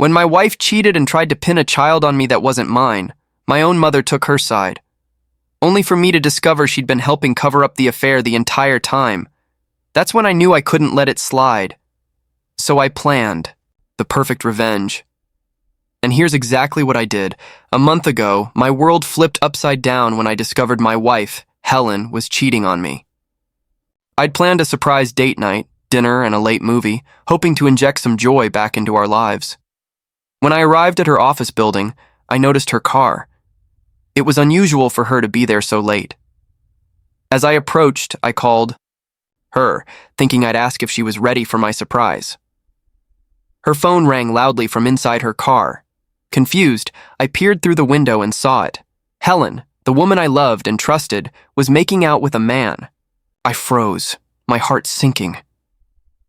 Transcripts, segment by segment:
When my wife cheated and tried to pin a child on me that wasn't mine, my own mother took her side, only for me to discover she'd been helping cover up the affair the entire time. That's when I knew I couldn't let it slide. So I planned the perfect revenge. And here's exactly what I did. A month ago, my world flipped upside down when I discovered my wife, Helen, was cheating on me. I'd planned a surprise date night, dinner, and a late movie, hoping to inject some joy back into our lives. When I arrived at her office building, I noticed her car. It was unusual for her to be there so late. As I approached, I called her, thinking I'd ask if she was ready for my surprise. Her phone rang loudly from inside her car. Confused, I peered through the window and saw it. Helen, the woman I loved and trusted, was making out with a man. I froze, my heart sinking.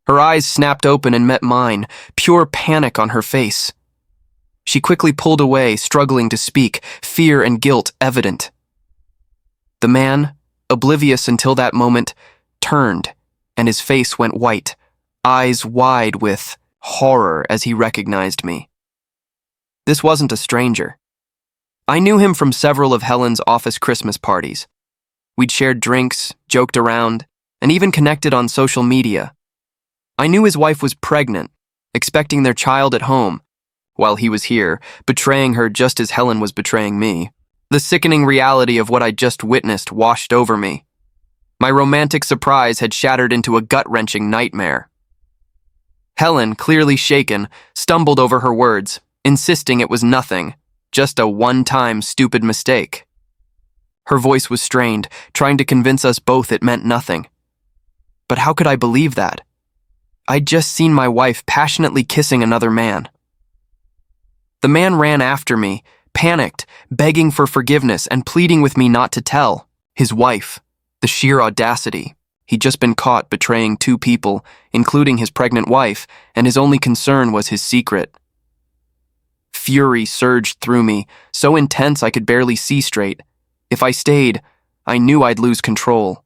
Her eyes snapped open and met mine, pure panic on her face. She quickly pulled away, struggling to speak, fear and guilt evident. The man, oblivious until that moment, turned, and his face went white, eyes wide with horror as he recognized me. This wasn't a stranger. I knew him from several of Helen's office Christmas parties. We'd shared drinks, joked around, and even connected on social media. I knew his wife was pregnant, expecting their child at home, while he was here, betraying her just as Helen was betraying me. The sickening reality of what I'd just witnessed washed over me. My romantic surprise had shattered into a gut-wrenching nightmare. Helen, clearly shaken, stumbled over her words, insisting it was nothing, just a one-time stupid mistake. Her voice was strained, trying to convince us both it meant nothing. But how could I believe that? I'd just seen my wife passionately kissing another man. The man ran after me, panicked, begging for forgiveness and pleading with me not to tell. His wife, the sheer audacity. He'd just been caught betraying two people, including his pregnant wife, and his only concern was his secret. Fury surged through me, so intense I could barely see straight. If I stayed, I knew I'd lose control.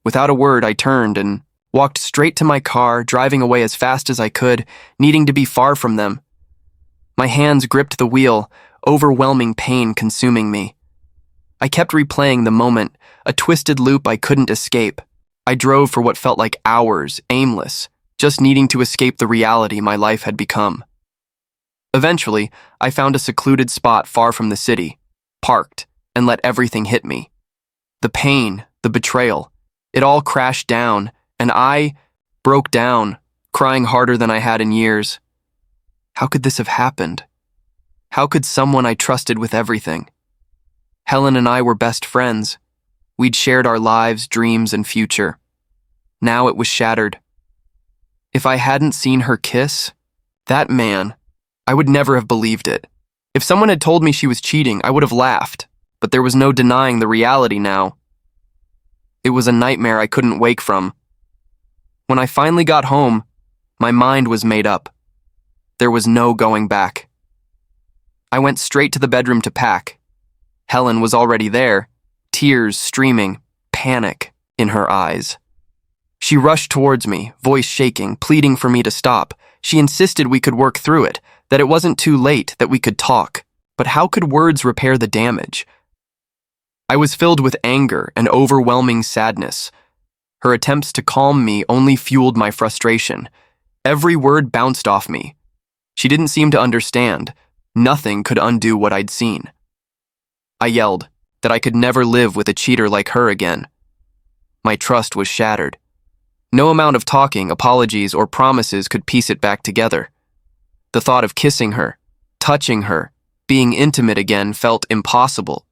Without a word, I turned and walked straight to my car, driving away as fast as I could, needing to be far from them. My hands gripped the wheel, overwhelming pain consuming me. I kept replaying the moment, a twisted loop I couldn't escape. I drove for what felt like hours, aimless, just needing to escape the reality my life had become. Eventually, I found a secluded spot far from the city, parked, and let everything hit me. The pain, the betrayal, it all crashed down, and I broke down, crying harder than I had in years. How could this have happened? How could someone I trusted with everything? Helen and I were best friends. We'd shared our lives, dreams, and future. Now it was shattered. If I hadn't seen her kiss, that man, I would never have believed it. If someone had told me she was cheating, I would have laughed, but there was no denying the reality now. It was a nightmare I couldn't wake from. When I finally got home, my mind was made up. There was no going back. I went straight to the bedroom to pack. Helen was already there, tears streaming, panic in her eyes. She rushed towards me, voice shaking, pleading for me to stop. She insisted we could work through it, that it wasn't too late, that we could talk. But how could words repair the damage? I was filled with anger and overwhelming sadness. Her attempts to calm me only fueled my frustration. Every word bounced off me. She didn't seem to understand. Nothing could undo what I'd seen. I yelled that I could never live with a cheater like her again. My trust was shattered. No amount of talking, apologies, or promises could piece it back together. The thought of kissing her, touching her, being intimate again felt impossible.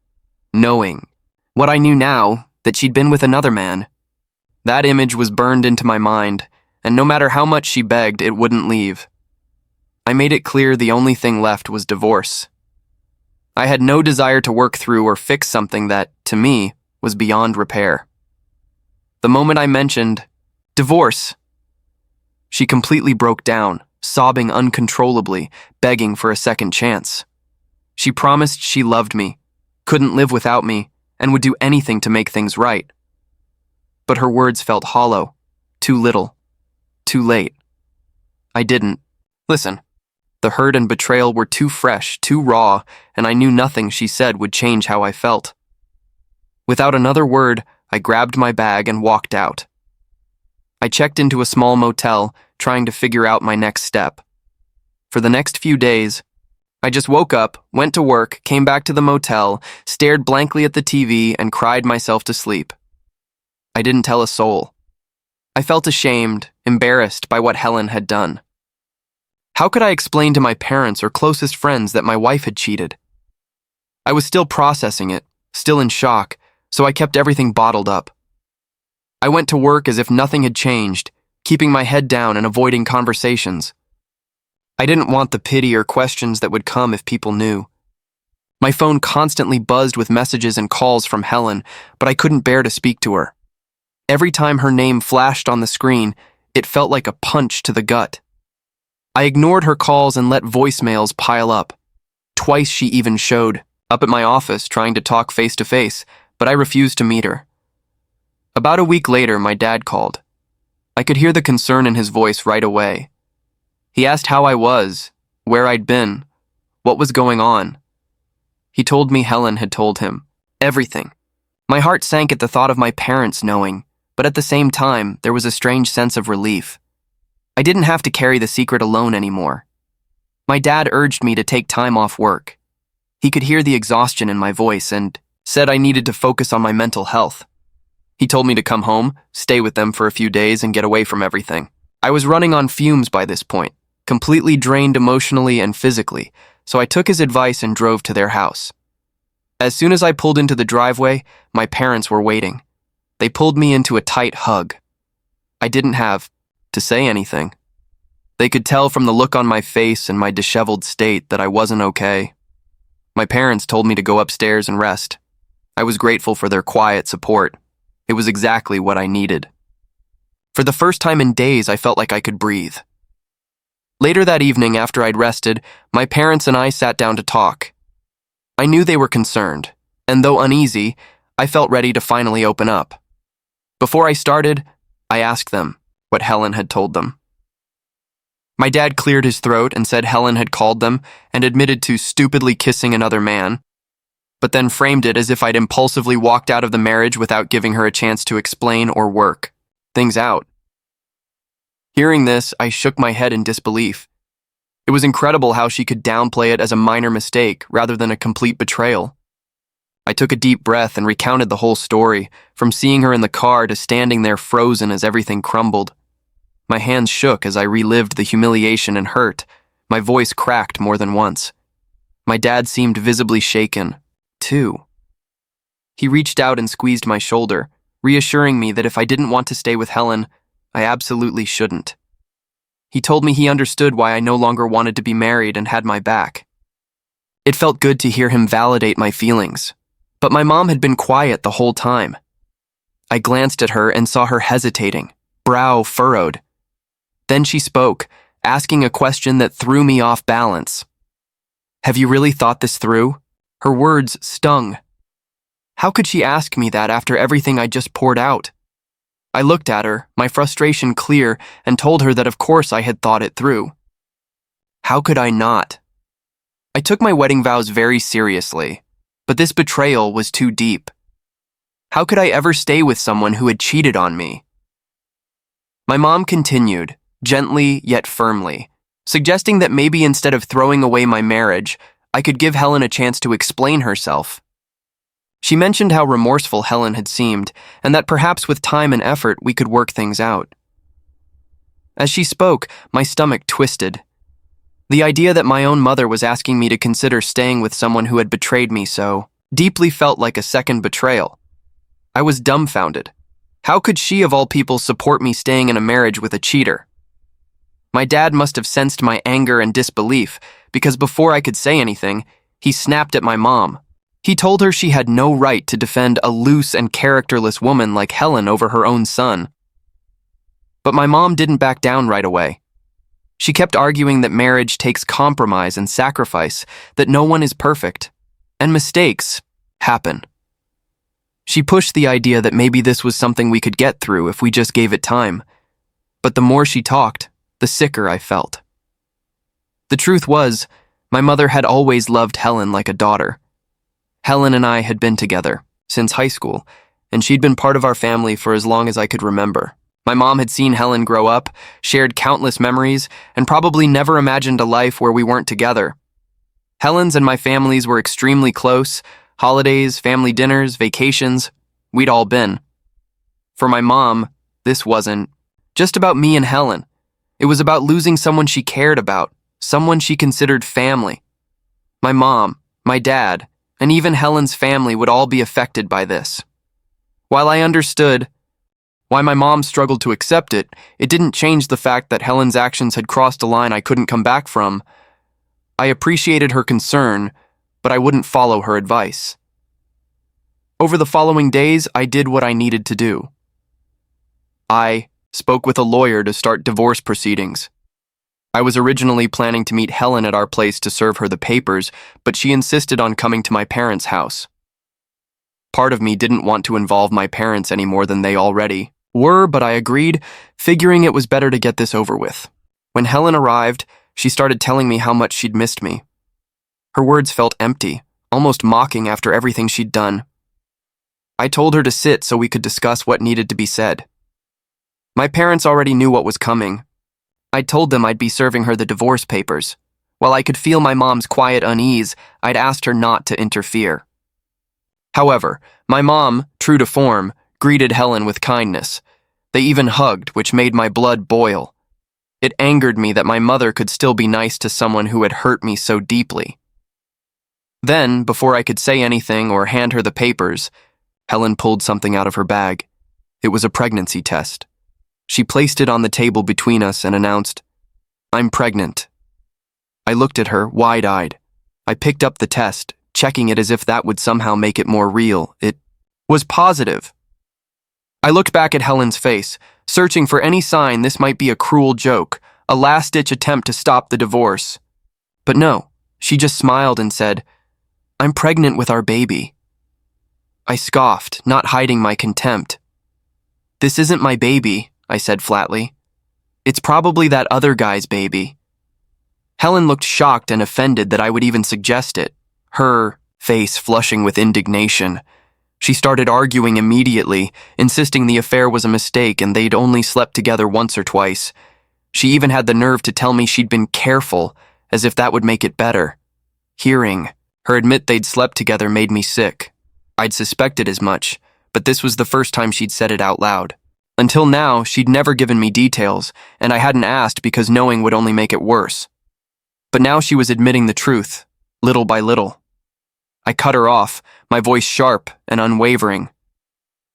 Knowing what I knew now, that she'd been with another man. That image was burned into my mind, and no matter how much she begged, it wouldn't leave. I made it clear the only thing left was divorce. I had no desire to work through or fix something that, to me, was beyond repair. The moment I mentioned divorce, she completely broke down, sobbing uncontrollably, begging for a second chance. She promised she loved me, couldn't live without me, and would do anything to make things right. But her words felt hollow, too little, too late. I didn't. Listen, The hurt and betrayal were too fresh, too raw, and I knew nothing she said would change how I felt. Without another word, I grabbed my bag and walked out. I checked into a small motel, trying to figure out my next step. For the next few days, I just woke up, went to work, came back to the motel, stared blankly at the TV, and cried myself to sleep. I didn't tell a soul. I felt ashamed, embarrassed by what Helen had done. How could I explain to my parents or closest friends that my wife had cheated? I was still processing it, still in shock, so I kept everything bottled up. I went to work as if nothing had changed, keeping my head down and avoiding conversations. I didn't want the pity or questions that would come if people knew. My phone constantly buzzed with messages and calls from Helen, but I couldn't bear to speak to her. Every time her name flashed on the screen, it felt like a punch to the gut. I ignored her calls and let voicemails pile up. Twice she even showed up at my office trying to talk face to face, but I refused to meet her. About a week later, my dad called. I could hear the concern in his voice right away. He asked how I was, where I'd been, what was going on. He told me Helen had told him everything. My heart sank at the thought of my parents knowing, but at the same time, there was a strange sense of relief. I didn't have to carry the secret alone anymore. My dad urged me to take time off work. He could hear the exhaustion in my voice and said I needed to focus on my mental health. He told me to come home, stay with them for a few days, and get away from everything. I was running on fumes by this point, completely drained emotionally and physically, so I took his advice and drove to their house. As soon as I pulled into the driveway, my parents were waiting. They pulled me into a tight hug. I didn't have to say anything. They could tell from the look on my face and my disheveled state that I wasn't okay. My parents told me to go upstairs and rest. I was grateful for their quiet support. It was exactly what I needed. For the first time in days, I felt like I could breathe. Later that evening, after I'd rested, my parents and I sat down to talk. I knew they were concerned, and though uneasy, I felt ready to finally open up. Before I started, I asked them what Helen had told them. My dad cleared his throat and said Helen had called them and admitted to stupidly kissing another man, but then framed it as if I'd impulsively walked out of the marriage without giving her a chance to explain or work things out. Hearing this, I shook my head in disbelief. It was incredible how she could downplay it as a minor mistake rather than a complete betrayal. I took a deep breath and recounted the whole story, from seeing her in the car to standing there frozen as everything crumbled. My hands shook as I relived the humiliation and hurt. My voice cracked more than once. My dad seemed visibly shaken, too. He reached out and squeezed my shoulder, reassuring me that if I didn't want to stay with Helen, I absolutely shouldn't. He told me he understood why I no longer wanted to be married and had my back. It felt good to hear him validate my feelings, but my mom had been quiet the whole time. I glanced at her and saw her hesitating, brow furrowed. Then she spoke, asking a question that threw me off balance. "Have you really thought this through?" Her words stung. How could she ask me that after everything I just poured out? I looked at her, my frustration clear, and told her that of course I had thought it through. How could I not? I took my wedding vows very seriously, but this betrayal was too deep. How could I ever stay with someone who had cheated on me? My mom continued, gently yet firmly, suggesting that maybe instead of throwing away my marriage, I could give Helen a chance to explain herself. She mentioned how remorseful Helen had seemed, and that perhaps with time and effort we could work things out. As she spoke, my stomach twisted. The idea that my own mother was asking me to consider staying with someone who had betrayed me so deeply felt like a second betrayal. I was dumbfounded. How could she, of all people, support me staying in a marriage with a cheater? My dad must have sensed my anger and disbelief, because before I could say anything, he snapped at my mom. He told her she had no right to defend a loose and characterless woman like Helen over her own son. But my mom didn't back down right away. She kept arguing that marriage takes compromise and sacrifice, that no one is perfect, and mistakes happen. She pushed the idea that maybe this was something we could get through if we just gave it time. But the more she talked, the sicker I felt. The truth was, my mother had always loved Helen like a daughter. Helen and I had been together since high school, and she'd been part of our family for as long as I could remember. My mom had seen Helen grow up, shared countless memories, and probably never imagined a life where we weren't together. Helen's and my families were extremely close. Holidays, family dinners, vacations, we'd all been. For my mom, this wasn't just about me and Helen. It was about losing someone she cared about, someone she considered family. My mom, my dad, and even Helen's family would all be affected by this. While I understood why my mom struggled to accept it, it didn't change the fact that Helen's actions had crossed a line I couldn't come back from. I appreciated her concern, but I wouldn't follow her advice. Over the following days, I did what I needed to do. I spoke with a lawyer to start divorce proceedings. I was originally planning to meet Helen at our place to serve her the papers, but she insisted on coming to my parents' house. Part of me didn't want to involve my parents any more than they already were, but I agreed, figuring it was better to get this over with. When Helen arrived, she started telling me how much she'd missed me. Her words felt empty, almost mocking after everything she'd done. I told her to sit so we could discuss what needed to be said. My parents already knew what was coming. I told them I'd be serving her the divorce papers. While I could feel my mom's quiet unease, I'd asked her not to interfere. However, my mom, true to form, greeted Helen with kindness. They even hugged, which made my blood boil. It angered me that my mother could still be nice to someone who had hurt me so deeply. Then, before I could say anything or hand her the papers, Helen pulled something out of her bag. It was a pregnancy test. She placed it on the table between us and announced, "I'm pregnant." I looked at her, wide-eyed. I picked up the test, checking it as if that would somehow make it more real. It was positive. I looked back at Helen's face, searching for any sign this might be a cruel joke, a last-ditch attempt to stop the divorce. But no, she just smiled and said, "I'm pregnant with our baby." I scoffed, not hiding my contempt. "This isn't my baby," I said flatly. "It's probably that other guy's baby." Helen looked shocked and offended that I would even suggest it, her face flushing with indignation. She started arguing immediately, insisting the affair was a mistake and they'd only slept together once or twice. She even had the nerve to tell me she'd been careful, as if that would make it better. Hearing her admit they'd slept together made me sick. I'd suspected as much, but this was the first time she'd said it out loud. Until now, she'd never given me details, and I hadn't asked because knowing would only make it worse. But now she was admitting the truth, little by little. I cut her off, my voice sharp and unwavering.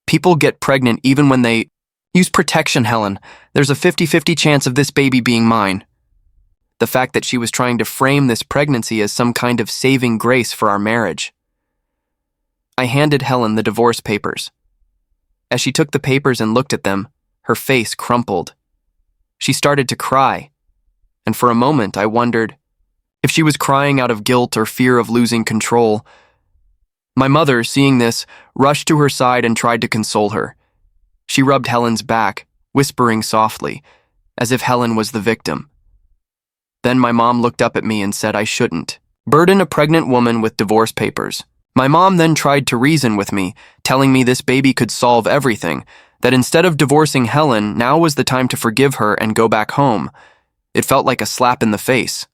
"People get pregnant even when they use protection, Helen. There's a 50-50 chance of this baby being mine." The fact that she was trying to frame this pregnancy as some kind of saving grace for our marriage. I handed Helen the divorce papers. As she took the papers and looked at them, her face crumpled. She started to cry, and for a moment I wondered if she was crying out of guilt or fear of losing control. My mother, seeing this, rushed to her side and tried to console her. She rubbed Helen's back, whispering softly, as if Helen was the victim. Then my mom looked up at me and said I shouldn't burden a pregnant woman with divorce papers. My mom then tried to reason with me, telling me this baby could solve everything, that instead of divorcing Helen, now was the time to forgive her and go back home. It felt like a slap in the face.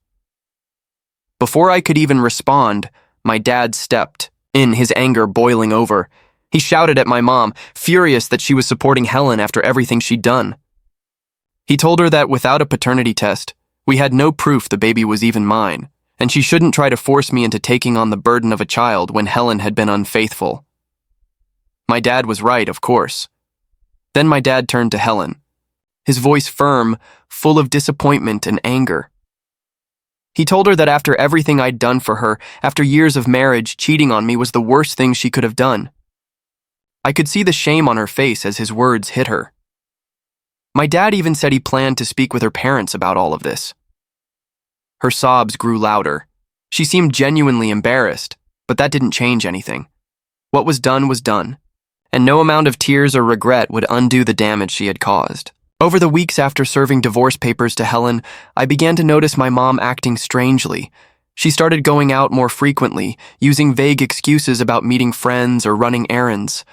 Before I could even respond, my dad stepped in, his anger boiling over. He shouted at my mom, furious that she was supporting Helen after everything she'd done. He told her that without a paternity test, we had no proof the baby was even mine, and she shouldn't try to force me into taking on the burden of a child when Helen had been unfaithful. My dad was right, of course. Then my dad turned to Helen, his voice firm, full of disappointment and anger. He told her that after everything I'd done for her, after years of marriage, cheating on me was the worst thing she could have done. I could see the shame on her face as his words hit her. My dad even said he planned to speak with her parents about all of this. Her sobs grew louder. She seemed genuinely embarrassed, but that didn't change anything. What was done, and no amount of tears or regret would undo the damage she had caused. Over the weeks after serving divorce papers to Helen, I began to notice my mom acting strangely. She started going out more frequently, using vague excuses about meeting friends or running errands.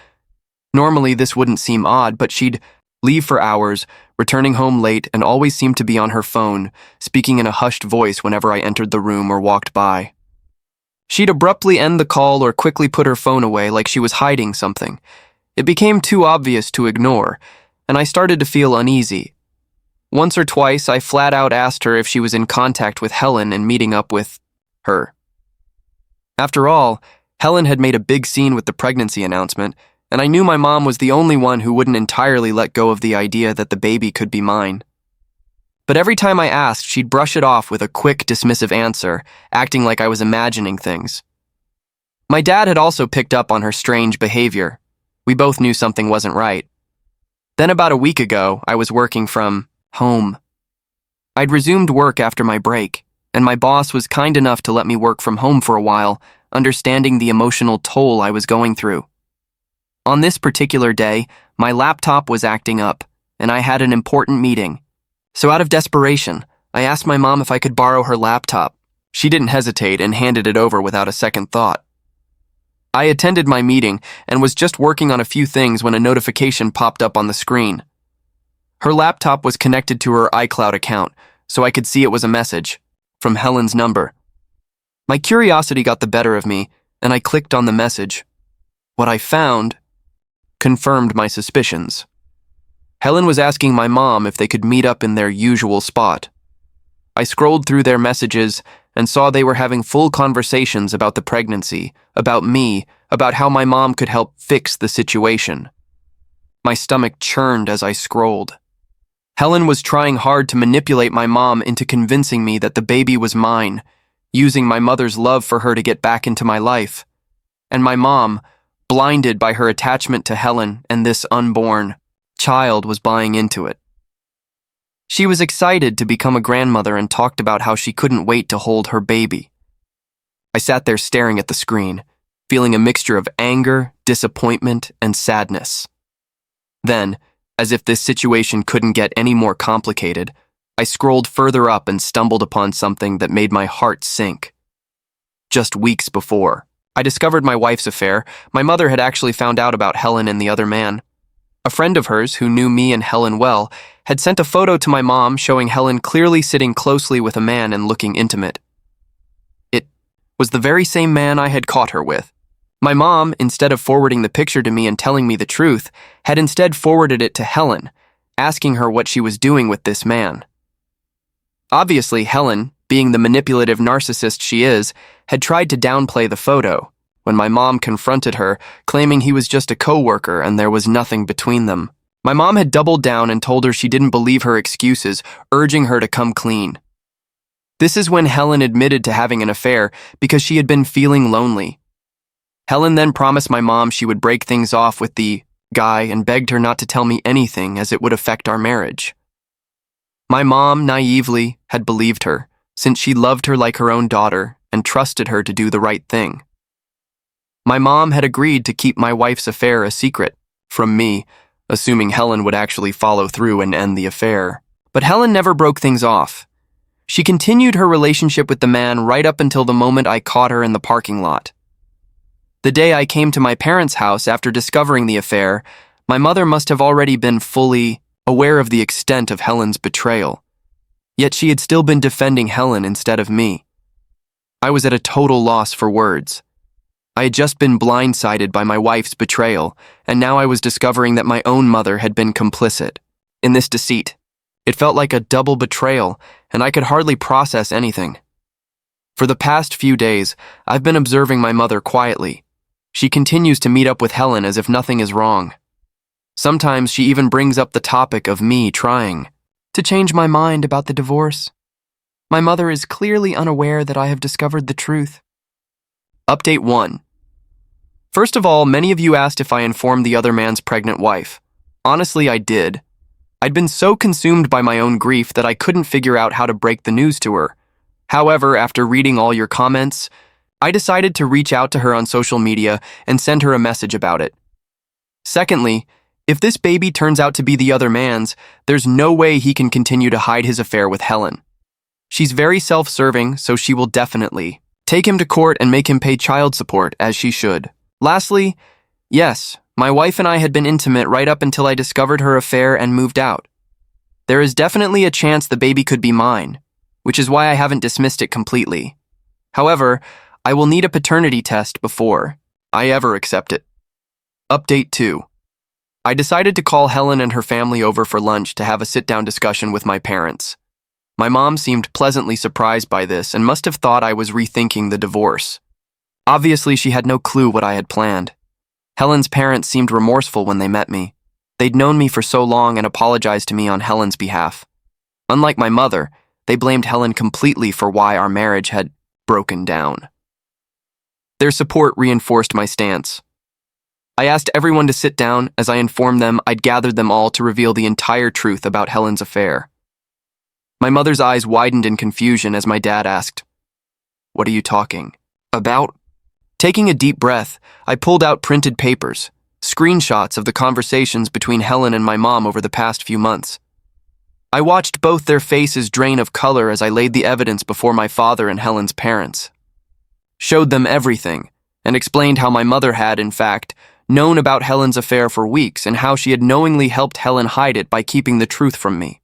Normally, this wouldn't seem odd, but she'd leave for hours, returning home late, and always seemed to be on her phone, speaking in a hushed voice whenever I entered the room or walked by. She'd abruptly end the call or quickly put her phone away like she was hiding something. It became too obvious to ignore, and I started to feel uneasy. Once or twice, I flat out asked her if she was in contact with Helen and meeting up with her. After all, Helen had made a big scene with the pregnancy announcement, and I knew my mom was the only one who wouldn't entirely let go of the idea that the baby could be mine. But every time I asked, she'd brush it off with a quick, dismissive answer, acting like I was imagining things. My dad had also picked up on her strange behavior. We both knew something wasn't right. Then about a week ago, I was working from home. I'd resumed work after my break, and my boss was kind enough to let me work from home for a while, understanding the emotional toll I was going through. On this particular day, my laptop was acting up, and I had an important meeting. So out of desperation, I asked my mom if I could borrow her laptop. She didn't hesitate and handed it over without a second thought. I attended my meeting and was just working on a few things when a notification popped up on the screen. Her laptop was connected to her iCloud account, so I could see it was a message from Helen's number. My curiosity got the better of me, and I clicked on the message. What I found confirmed my suspicions. Helen was asking my mom if they could meet up in their usual spot. I scrolled through their messages and saw they were having full conversations about the pregnancy, about me, about how my mom could help fix the situation. My stomach churned as I scrolled. Helen was trying hard to manipulate my mom into convincing me that the baby was mine, using my mother's love for her to get back into my life. And my mom, blinded by her attachment to Helen and this unborn child, was buying into it. She was excited to become a grandmother and talked about how she couldn't wait to hold her baby. I sat there staring at the screen, feeling a mixture of anger, disappointment, and sadness. Then, as if this situation couldn't get any more complicated, I scrolled further up and stumbled upon something that made my heart sink. Just weeks before, I discovered my wife's affair. My mother had actually found out about Helen and the other man. A friend of hers, who knew me and Helen well, had sent a photo to my mom showing Helen clearly sitting closely with a man and looking intimate. It was the very same man I had caught her with. My mom, instead of forwarding the picture to me and telling me the truth, had instead forwarded it to Helen, asking her what she was doing with this man. Obviously, Helen, being the manipulative narcissist she is, had tried to downplay the photo when my mom confronted her, claiming he was just a co-worker and there was nothing between them. My mom had doubled down and told her she didn't believe her excuses, urging her to come clean. This is when Helen admitted to having an affair because she had been feeling lonely. Helen then promised my mom she would break things off with the guy and begged her not to tell me anything as it would affect our marriage. My mom, naively, had believed her, since she loved her like her own daughter and trusted her to do the right thing. My mom had agreed to keep my wife's affair a secret from me, assuming Helen would actually follow through and end the affair. But Helen never broke things off. She continued her relationship with the man right up until the moment I caught her in the parking lot. The day I came to my parents' house after discovering the affair, my mother must have already been fully aware of the extent of Helen's betrayal. Yet she had still been defending Helen instead of me. I was at a total loss for words. I had just been blindsided by my wife's betrayal, and now I was discovering that my own mother had been complicit in this deceit. It felt like a double betrayal, and I could hardly process anything. For the past few days, I've been observing my mother quietly. She continues to meet up with Helen as if nothing is wrong. Sometimes she even brings up the topic of me trying to change my mind about the divorce. My mother is clearly unaware that I have discovered the truth. Update 1. First of all, many of you asked if I informed the other man's pregnant wife. Honestly, I did. I'd been so consumed by my own grief that I couldn't figure out how to break the news to her. However, after reading all your comments, I decided to reach out to her on social media and send her a message about it. Secondly, If this baby turns out to be the other man's, there's no way he can continue to hide his affair with Helen. She's very self-serving, so she will definitely take him to court and make him pay child support, as she should. Lastly, yes, my wife and I had been intimate right up until I discovered her affair and moved out. There is definitely a chance the baby could be mine, which is why I haven't dismissed it completely. However, I will need a paternity test before I ever accept it. Update 2. I decided to call Helen and her family over for lunch to have a sit-down discussion with my parents. My mom seemed pleasantly surprised by this and must have thought I was rethinking the divorce. Obviously, she had no clue what I had planned. Helen's parents seemed remorseful when they met me. They'd known me for so long and apologized to me on Helen's behalf. Unlike my mother, they blamed Helen completely for why our marriage had broken down. Their support reinforced my stance. I asked everyone to sit down as I informed them I'd gathered them all to reveal the entire truth about Helen's affair. My mother's eyes widened in confusion as my dad asked, "What are you talking about?" Taking a deep breath, I pulled out printed papers, screenshots of the conversations between Helen and my mom over the past few months. I watched both their faces drain of color as I laid the evidence before my father and Helen's parents. Showed them everything, and explained how my mother had, in fact, known about Helen's affair for weeks and how she had knowingly helped Helen hide it by keeping the truth from me.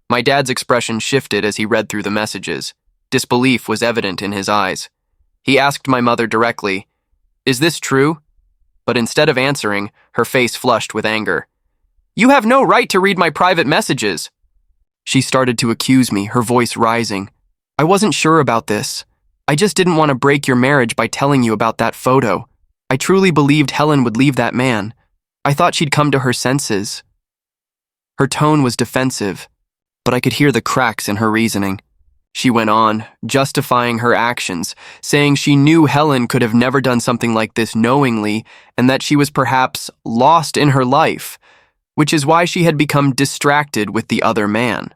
My dad's expression shifted as he read through the messages. Disbelief was evident in his eyes. He asked my mother directly, "Is this true?" But instead of answering, her face flushed with anger. "You have no right to read my private messages." She started to accuse me, her voice rising. "I wasn't sure about this. I just didn't want to break your marriage by telling you about that photo. I truly believed Helen would leave that man. I thought she'd come to her senses." Her tone was defensive, but I could hear the cracks in her reasoning. She went on, justifying her actions, saying she knew Helen could have never done something like this knowingly and that she was perhaps lost in her life, which is why she had become distracted with the other man.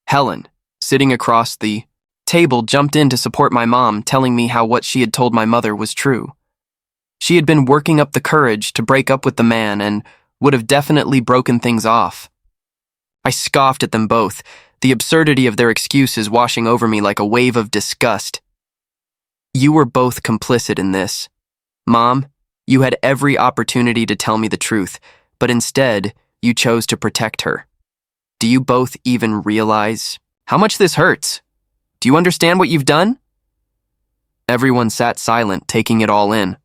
Helen, sitting across the table, jumped in to support my mom, telling me how what she had told my mother was true. She had been working up the courage to break up with the man and would have definitely broken things off. I scoffed at them both, the absurdity of their excuses washing over me like a wave of disgust. "You were both complicit in this. Mom, you had every opportunity to tell me the truth, but instead, you chose to protect her. Do you both even realize how much this hurts? Do you understand what you've done?" Everyone sat silent, taking it all in.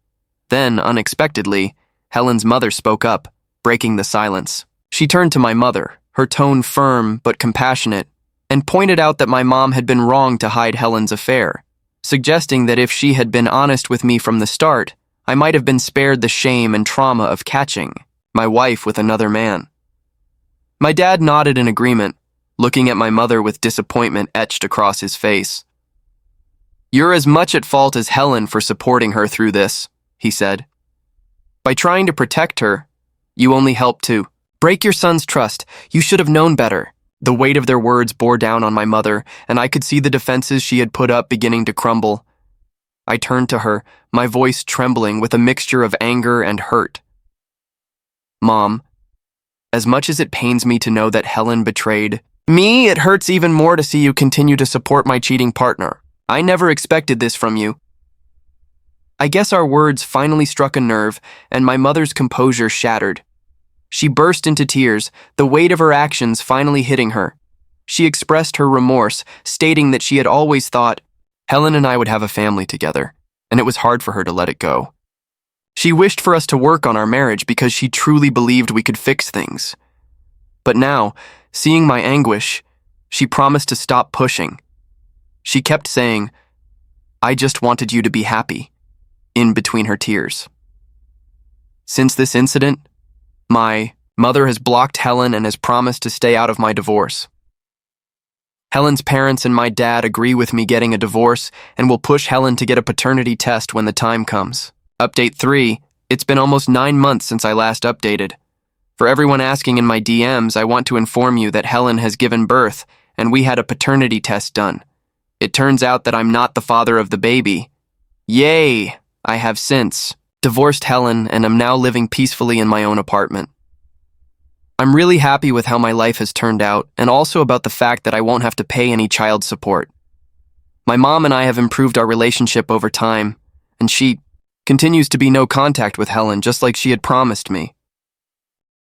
Then, unexpectedly, Helen's mother spoke up, breaking the silence. She turned to my mother, her tone firm but compassionate, and pointed out that my mom had been wrong to hide Helen's affair, suggesting that if she had been honest with me from the start, I might have been spared the shame and trauma of catching my wife with another man. My dad nodded in agreement, looking at my mother with disappointment etched across his face. "You're as much at fault as Helen for supporting her through this," he said. "By trying to protect her, you only helped to break your son's trust. You should have known better." The weight of their words bore down on my mother, and I could see the defenses she had put up beginning to crumble. I turned to her, my voice trembling with a mixture of anger and hurt. "Mom, as much as it pains me to know that Helen betrayed me, it hurts even more to see you continue to support my cheating partner. I never expected this from you." I guess our words finally struck a nerve, and my mother's composure shattered. She burst into tears, the weight of her actions finally hitting her. She expressed her remorse, stating that she had always thought Helen and I would have a family together, and it was hard for her to let it go. She wished for us to work on our marriage because she truly believed we could fix things. But now, seeing my anguish, she promised to stop pushing. She kept saying, "I just wanted you to be happy," in between her tears. Since this incident, my mother has blocked Helen and has promised to stay out of my divorce. Helen's parents and my dad agree with me getting a divorce and will push Helen to get a paternity test when the time comes. Update 3, it's been almost 9 months since I last updated. For everyone asking in my DMs, I want to inform you that Helen has given birth and we had a paternity test done. It turns out that I'm not the father of the baby. Yay! I have since divorced Helen, and am now living peacefully in my own apartment. I'm really happy with how my life has turned out, and also about the fact that I won't have to pay any child support. My mom and I have improved our relationship over time, and she continues to be no contact with Helen, just like she had promised me.